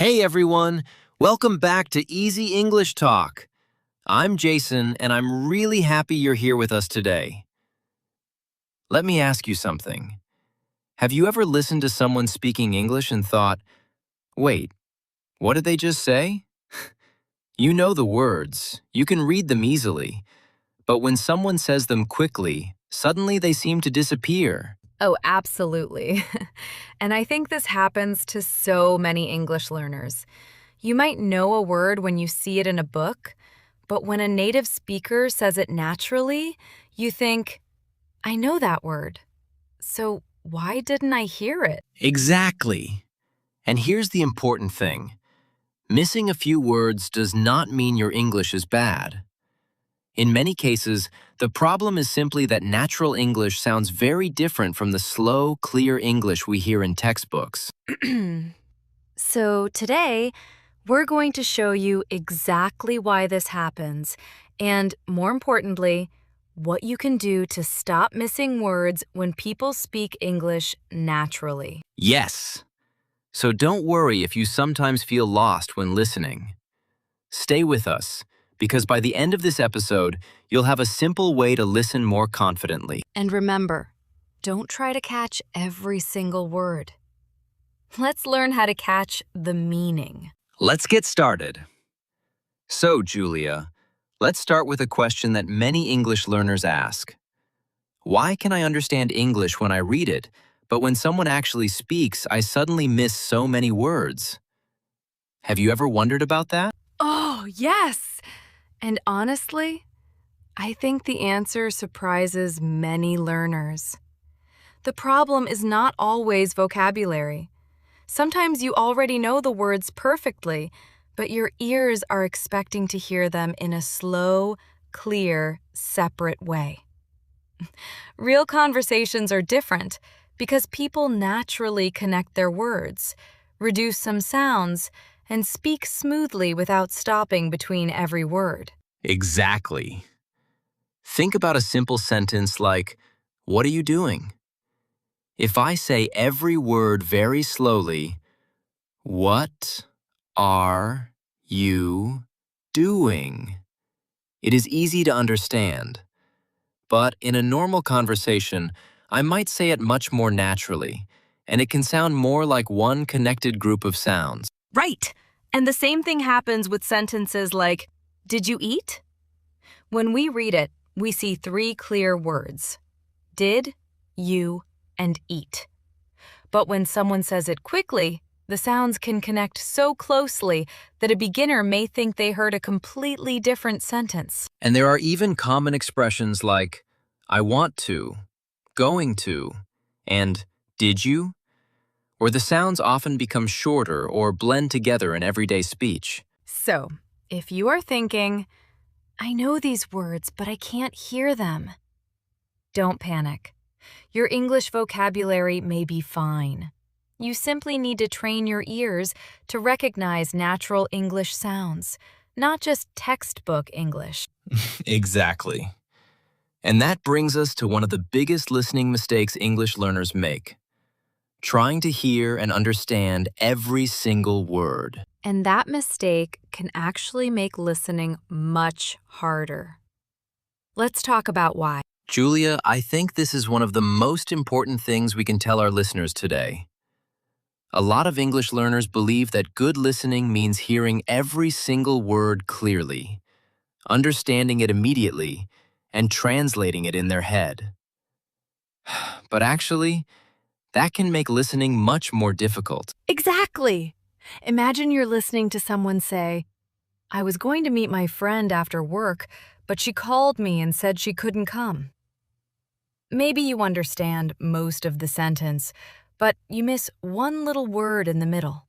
Hey everyone, welcome back to Easy English Talk. I'm Jason and I'm really happy you're here with us today. Let me ask you something. Have you ever listened to someone speaking English and thought, wait, what did they just say? You know the words, you can read them easily, but when someone says them quickly, suddenly they seem to disappear. Oh, absolutely. And I think this happens to so many English learners. You might know a word when you see it in a book, but when a native speaker says it naturally, you think, I know that word. So why didn't I hear it? Exactly. And here's the important thing. Missing a few words does not mean your English is bad. In many cases, the problem is simply that natural English sounds very different from the slow, clear English we hear in textbooks. So today, we're going to show you exactly why this happens, and more importantly, what you can do to stop missing words when people speak English naturally. Yes. So don't worry if you sometimes feel lost when listening. Stay with us, because by the end of this episode, you'll have a simple way to listen more confidently. And remember, don't try to catch every single word. Let's learn how to catch the meaning. Let's get started. So, Julia, let's start with a question that many English learners ask. Why can I understand English when I read it, but when someone actually speaks, I suddenly miss so many words? Have you ever wondered about that? Oh, yes! And honestly, I think the answer surprises many learners. The problem is not always vocabulary. Sometimes you already know the words perfectly, but your ears are expecting to hear them in a slow, clear, separate way. Real conversations are different because people naturally connect their words, reduce some sounds, and speak smoothly without stopping between every word. Exactly. Think about a simple sentence like, "What are you doing?" If I say every word very slowly, "What are you doing?" It is easy to understand. But in a normal conversation, I might say it much more naturally, and it can sound more like one connected group of sounds. Right! And the same thing happens with sentences like, did you eat? When we read it, we see three clear words: did, you, and eat. But when someone says it quickly, the sounds can connect so closely that a beginner may think they heard a completely different sentence. And there are even common expressions like, "I want to," "going to," and "did you?" where the sounds often become shorter or blend together in everyday speech. So, if you are thinking, I know these words, but I can't hear them, don't panic. Your English vocabulary may be fine. You simply need to train your ears to recognize natural English sounds, not just textbook English. Exactly. And that brings us to one of the biggest listening mistakes English learners make: trying to hear and understand every single word. And that mistake can actually make listening much harder. Let's talk about why. Julia, I think this is one of the most important things we can tell our listeners today. A lot of English learners believe that good listening means hearing every single word clearly, understanding it immediately, and translating it in their head. But actually, that can make listening much more difficult. Exactly! Imagine you're listening to someone say, I was going to meet my friend after work, but she called me and said she couldn't come. Maybe you understand most of the sentence, but you miss one little word in the middle.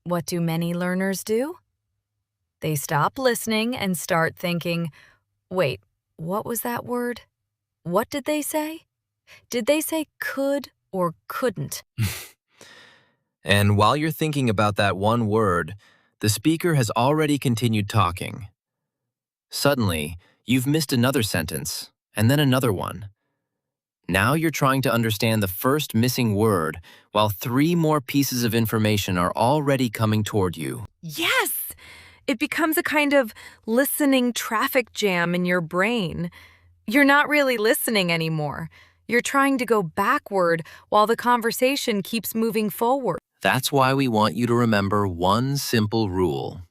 What do many learners do? They stop listening and start thinking, wait, what was that word? What did they say? Did they say could or couldn't? And while you're thinking about that one word, the speaker has already continued talking. Suddenly, you've missed another sentence, and then another one. Now you're trying to understand the first missing word, while 3 more pieces of information are already coming toward you. Yes! It becomes a kind of listening traffic jam in your brain. You're not really listening anymore. You're trying to go backward while the conversation keeps moving forward. That's why we want you to remember one simple rule.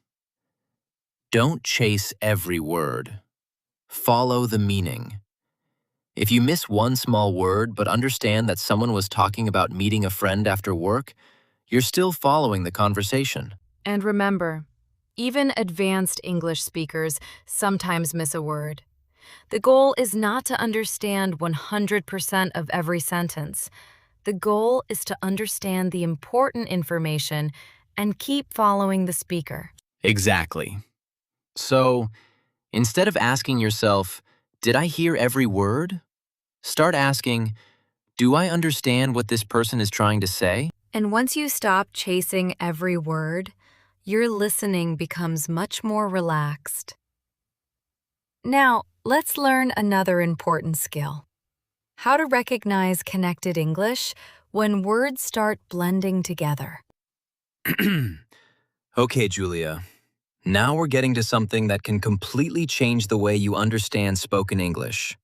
Don't chase every word. Follow the meaning. If you miss one small word but understand that someone was talking about meeting a friend after work, you're still following the conversation. And remember, even advanced English speakers sometimes miss a word. The goal is not to understand 100% of every sentence. The goal is to understand the important information and keep following the speaker. Exactly. So, instead of asking yourself, did I hear every word? Start asking, do I understand what this person is trying to say? And once you stop chasing every word, your listening becomes much more relaxed. Now, let's learn another important skill. How to recognize connected English when words start blending together. Okay, Julia. Now we're getting to something that can completely change the way you understand spoken English.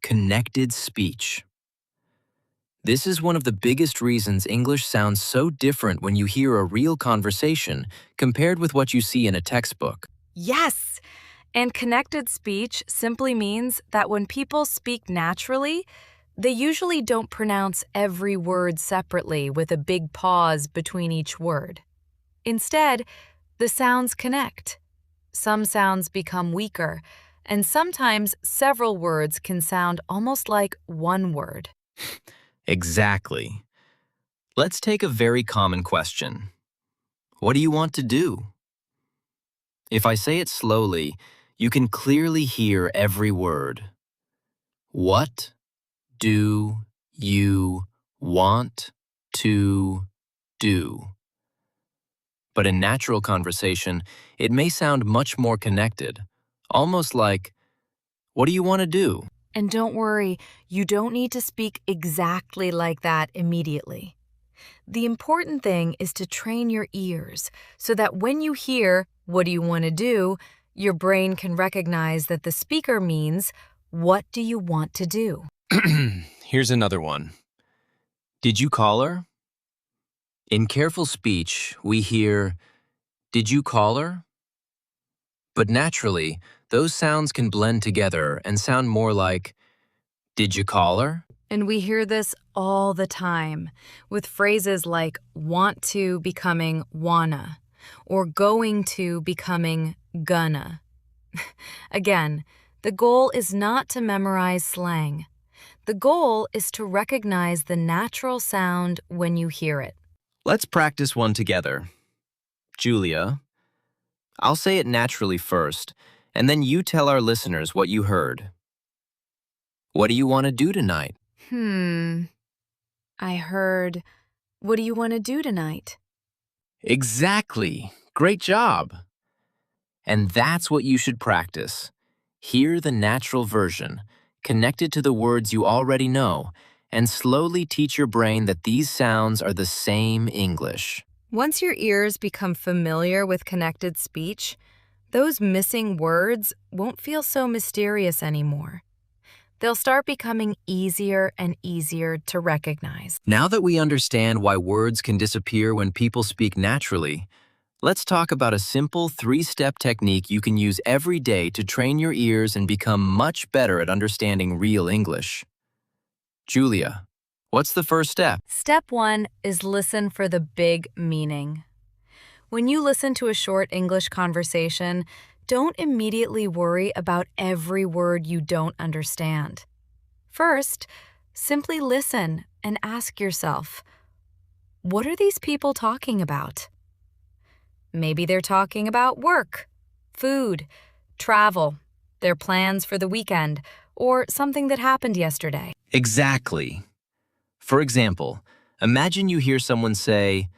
Connected speech. This is one of the biggest reasons English sounds so different when you hear a real conversation compared with what you see in a textbook. Yes! And connected speech simply means that when people speak naturally, they usually don't pronounce every word separately with a big pause between each word. Instead, the sounds connect. Some sounds become weaker, and sometimes several words can sound almost like one word. Exactly. Let's take a very common question. What do you want to do? If I say it slowly, you can clearly hear every word. What do you want to do? But in natural conversation, it may sound much more connected, almost like, what do you want to do? And don't worry, you don't need to speak exactly like that immediately. The important thing is to train your ears so that when you hear, what do you want to do, your brain can recognize that the speaker means, what do you want to do? Here's another one. Did you call her? In careful speech, we hear, did you call her? But naturally, those sounds can blend together and sound more like, did you call her? And we hear this all the time, with phrases like want to becoming wanna, or going to becoming gonna. Again, the goal is not to memorize slang. The goal is to recognize the natural sound when you hear it. Let's practice one together. Julia, I'll say it naturally first, and then you tell our listeners what you heard. What do you want to do tonight? I heard, what do you want to do tonight? Exactly. Great job. And that's what you should practice. Hear the natural version, connect it to the words you already know, and slowly teach your brain that these sounds are the same English. Once your ears become familiar with connected speech, those missing words won't feel so mysterious anymore. They'll start becoming easier and easier to recognize. Now that we understand why words can disappear when people speak naturally, let's talk about a simple 3-step technique you can use every day to train your ears and become much better at understanding real English. Julia, what's the first step? Step 1 is listen for the big meaning. When you listen to a short English conversation, don't immediately worry about every word you don't understand. First, simply listen and ask yourself, what are these people talking about? Maybe they're talking about work, food, travel, their plans for the weekend, or something that happened yesterday. Exactly. For example, imagine you hear someone say,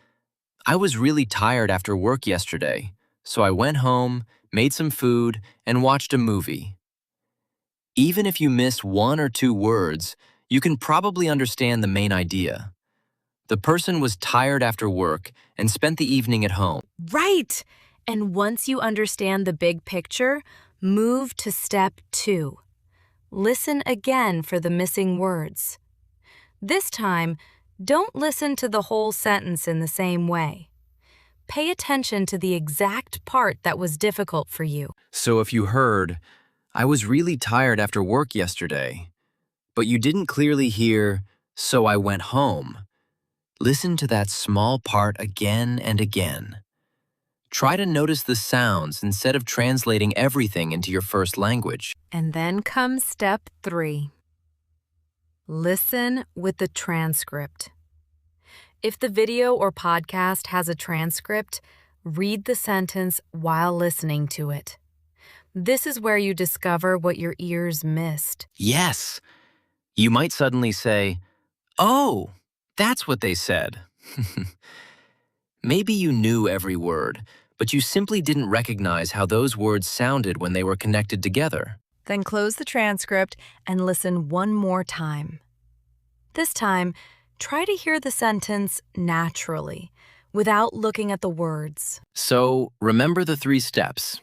I was really tired after work yesterday, so I went home, made some food, and watched a movie. Even if you miss 1 or 2 words, you can probably understand the main idea. The person was tired after work and spent the evening at home. Right! And once you understand the big picture, move to step 2. Listen again for the missing words. This time, don't listen to the whole sentence in the same way. Pay attention to the exact part that was difficult for you. So if you heard, "I was really tired after work yesterday," but you didn't clearly hear, "so I went home," listen to that small part again and again. Try to notice the sounds instead of translating everything into your first language. And then comes step 3. Listen with the transcript. If the video or podcast has a transcript, read the sentence while listening to it. This is where you discover what your ears missed. Yes! You might suddenly say, "Oh, that's what they said." Maybe you knew every word, but you simply didn't recognize how those words sounded when they were connected together. Then close the transcript and listen one more time. This time, try to hear the sentence naturally, without looking at the words. So, remember the 3 steps.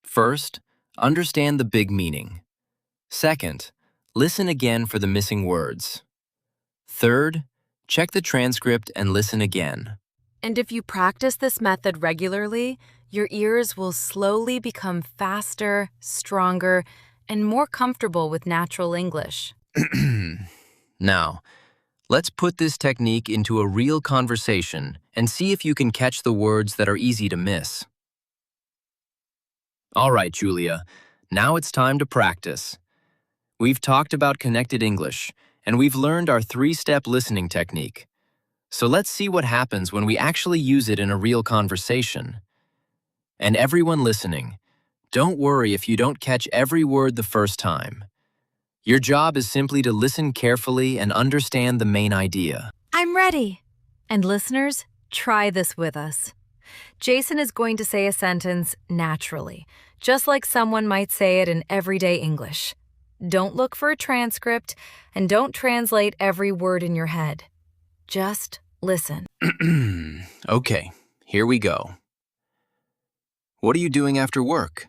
First, understand the big meaning. Second, listen again for the missing words. Third, check the transcript and listen again. And if you practice this method regularly, your ears will slowly become faster, stronger, and more comfortable with natural English. Now, let's put this technique into a real conversation and see if you can catch the words that are easy to miss. All right, Julia, now it's time to practice. We've talked about connected English, and we've learned our 3-step listening technique. So let's see what happens when we actually use it in a real conversation. And everyone listening, don't worry if you don't catch every word the first time. Your job is simply to listen carefully and understand the main idea. I'm ready. And listeners, try this with us. Jason is going to say a sentence naturally, just like someone might say it in everyday English. Don't look for a transcript and don't translate every word in your head. Just listen. Okay, here we go. What are you doing after work?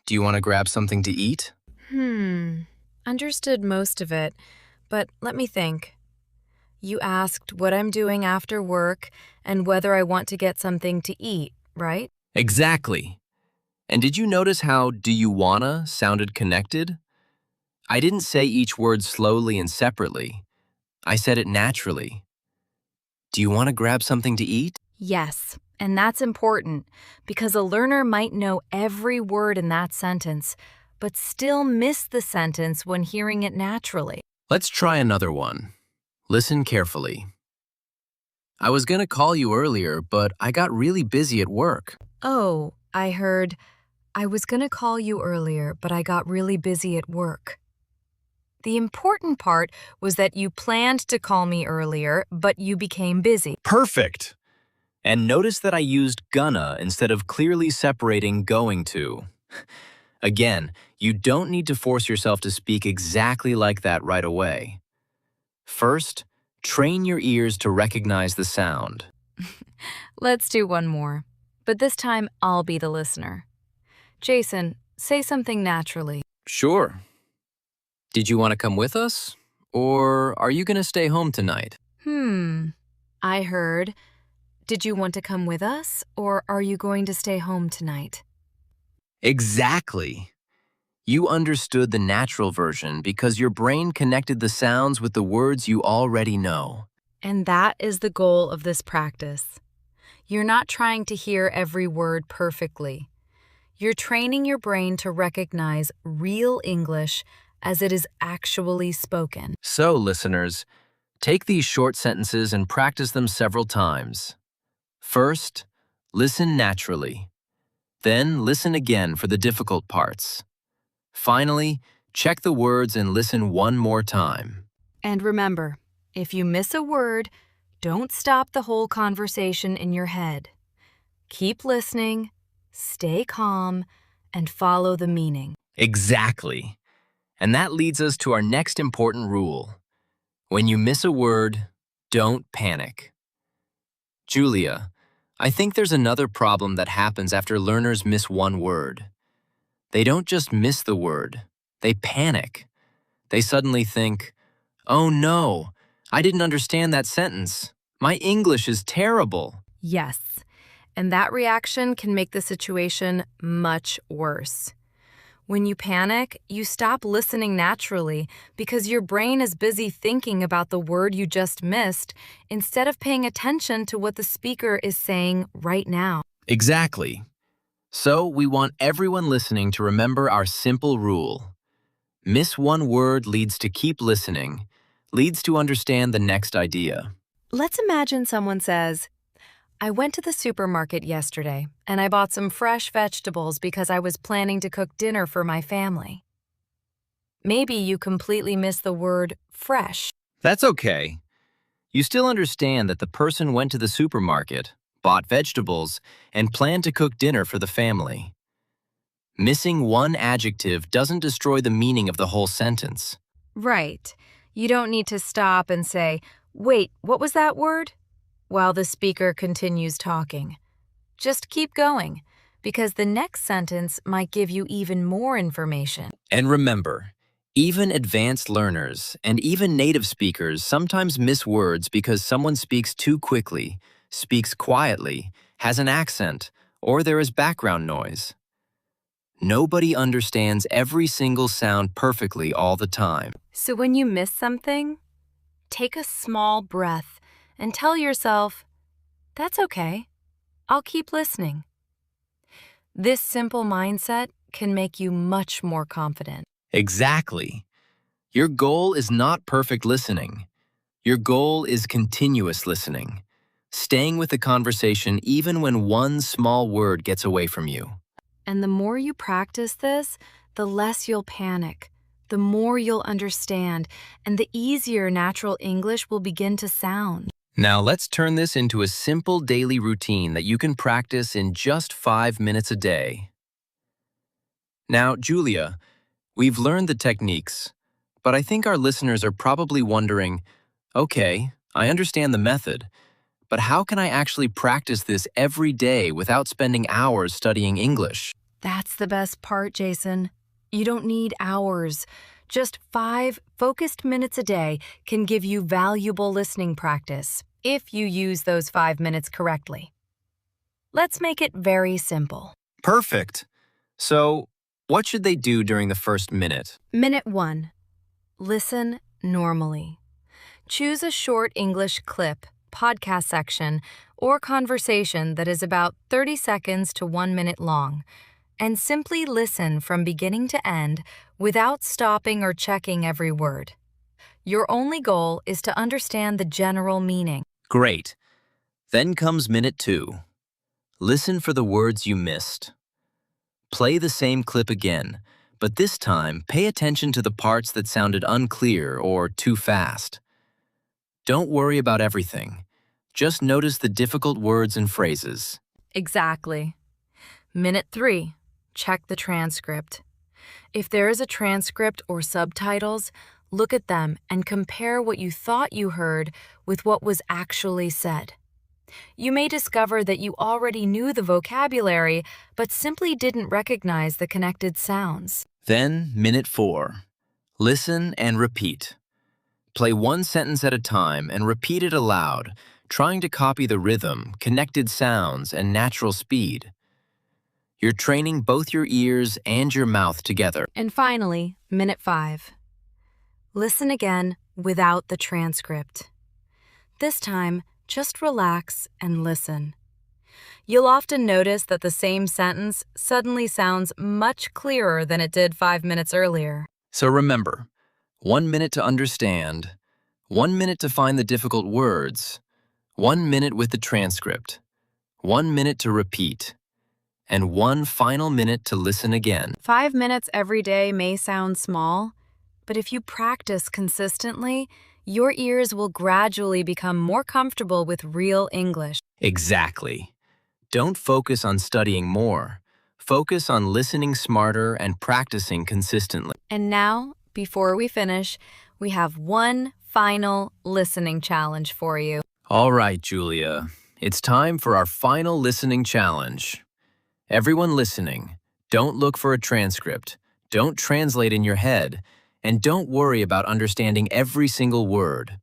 Do you want to grab something to eat? Understood most of it, but let me think. You asked what I'm doing after work and whether I want to get something to eat, right? Exactly. And did you notice how "do you wanna" sounded connected? I didn't say each word slowly and separately. I said it naturally. Do you want to grab something to eat? Yes, and that's important because a learner might know every word in that sentence, but still miss the sentence when hearing it naturally. Let's try another one. Listen carefully. I was going to call you earlier, but I got really busy at work. Oh, I heard, I was going to call you earlier, but I got really busy at work. The important part was that you planned to call me earlier, but you became busy. Perfect! And notice that I used gonna instead of clearly separating going to. Again, you don't need to force yourself to speak exactly like that right away. First, train your ears to recognize the sound. Let's do one more, but this time I'll be the listener. Jason, say something naturally. Sure. Did you want to come with us? Or are you going to stay home tonight? I heard, did you want to come with us, or are you going to stay home tonight? Exactly. You understood the natural version because your brain connected the sounds with the words you already know. And that is the goal of this practice. You're not trying to hear every word perfectly. You're training your brain to recognize real English as it is actually spoken. So, listeners, take these short sentences and practice them several times. First, listen naturally. Then, listen again for the difficult parts. Finally, check the words and listen one more time. And remember, if you miss a word, don't stop the whole conversation in your head. Keep listening, stay calm, and follow the meaning. Exactly. And that leads us to our next important rule. When you miss a word, don't panic. Julia, I think there's another problem that happens after learners miss one word. They don't just miss the word, they panic. They suddenly think, oh no, I didn't understand that sentence. My English is terrible. Yes, and that reaction can make the situation much worse. When you panic, you stop listening naturally because your brain is busy thinking about the word you just missed instead of paying attention to what the speaker is saying right now. Exactly. So we want everyone listening to remember our simple rule. Miss one word leads to keep listening, leads to understand the next idea. Let's imagine someone says, I went to the supermarket yesterday and I bought some fresh vegetables because I was planning to cook dinner for my family. Maybe you completely miss the word fresh. That's okay. You still understand that the person went to the supermarket, bought vegetables, and planned to cook dinner for the family. Missing one adjective doesn't destroy the meaning of the whole sentence. Right. You don't need to stop and say, wait, what was that word? While the speaker continues talking. Just keep going, because the next sentence might give you even more information. And remember, even advanced learners and even native speakers sometimes miss words because someone speaks too quickly, speaks quietly, has an accent, or there is background noise. Nobody understands every single sound perfectly all the time. So when you miss something, take a small breath and tell yourself, that's okay. I'll keep listening. This simple mindset can make you much more confident. Exactly. Your goal is not perfect listening. Your goal is continuous listening, staying with the conversation even when one small word gets away from you. And the more you practice this, the less you'll panic, the more you'll understand, and the easier natural English will begin to sound. Now let's turn this into a simple daily routine that you can practice in just 5 minutes a day. Now, Julia, we've learned the techniques, but I think our listeners are probably wondering, okay, I understand the method, but how can I actually practice this every day without spending hours studying English? That's the best part, Jason. You don't need hours. Just 5 focused minutes a day can give you valuable listening practice if you use those 5 minutes correctly. Let's make it very simple. Perfect. So, what should they do during the first minute? Minute 1. Listen normally. Choose a short English clip, podcast section, or conversation that is about 30 seconds to 1 minute long, and simply listen from beginning to end without stopping or checking every word. Your only goal is to understand the general meaning. Great. Then comes minute 2. Listen for the words you missed. Play the same clip again, but this time pay attention to the parts that sounded unclear or too fast. Don't worry about everything. Just notice the difficult words and phrases. Exactly. Minute 3. Check the transcript. If there is a transcript or subtitles, look at them and compare what you thought you heard with what was actually said. You may discover that you already knew the vocabulary, but simply didn't recognize the connected sounds. Then, minute 4. Listen and repeat. Play one sentence at a time and repeat it aloud, trying to copy the rhythm, connected sounds, and natural speed. You're training both your ears and your mouth together. And finally, minute 5. Listen again without the transcript. This time, just relax and listen. You'll often notice that the same sentence suddenly sounds much clearer than it did 5 minutes earlier. So remember, 1 minute to understand, 1 minute to find the difficult words, 1 minute with the transcript, 1 minute to repeat, and 1 final minute to listen again. 5 minutes every day may sound small, but if you practice consistently, your ears will gradually become more comfortable with real English. Exactly. Don't focus on studying more. Focus on listening smarter and practicing consistently. And now, before we finish, we have one final listening challenge for you. All right, Julia. It's time for our final listening challenge. Everyone listening, don't look for a transcript, don't translate in your head, and don't worry about understanding every single word.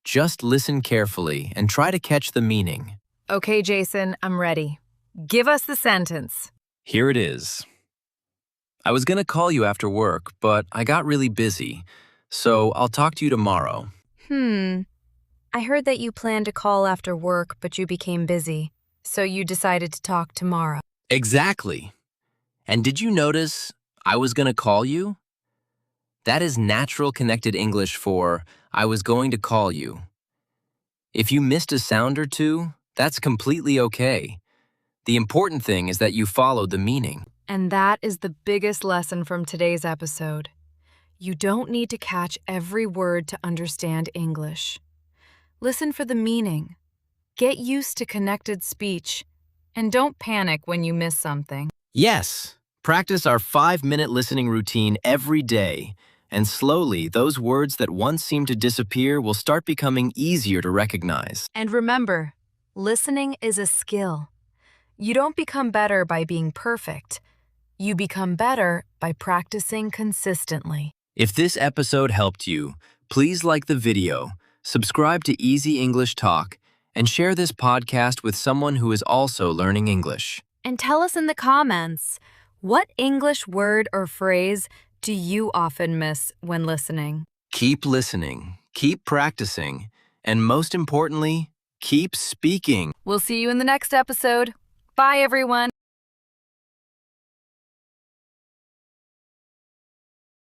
Just listen carefully and try to catch the meaning. Okay, Jason, I'm ready. Give us the sentence. Here it is. I was going to call you after work, but I got really busy, so I'll talk to you tomorrow. I heard that you planned to call after work, but you became busy, so you decided to talk tomorrow. Exactly. And did you notice I was going to call you? That is natural connected English for I was going to call you. If you missed a sound or two, that's completely okay. The important thing is that you followed the meaning. And that is the biggest lesson from today's episode. You don't need to catch every word to understand English. Listen for the meaning. Get used to connected speech. And don't panic when you miss something. Yes, practice our 5-minute listening routine every day, and slowly those words that once seemed to disappear will start becoming easier to recognize. And remember, listening is a skill. You don't become better by being perfect. You become better by practicing consistently. If this episode helped you, please like the video, subscribe to Easy English Talk, and share this podcast with someone who is also learning English. And tell us in the comments, what English word or phrase do you often miss when listening? Keep listening, keep practicing, and most importantly, keep speaking. We'll see you in the next episode. Bye, everyone.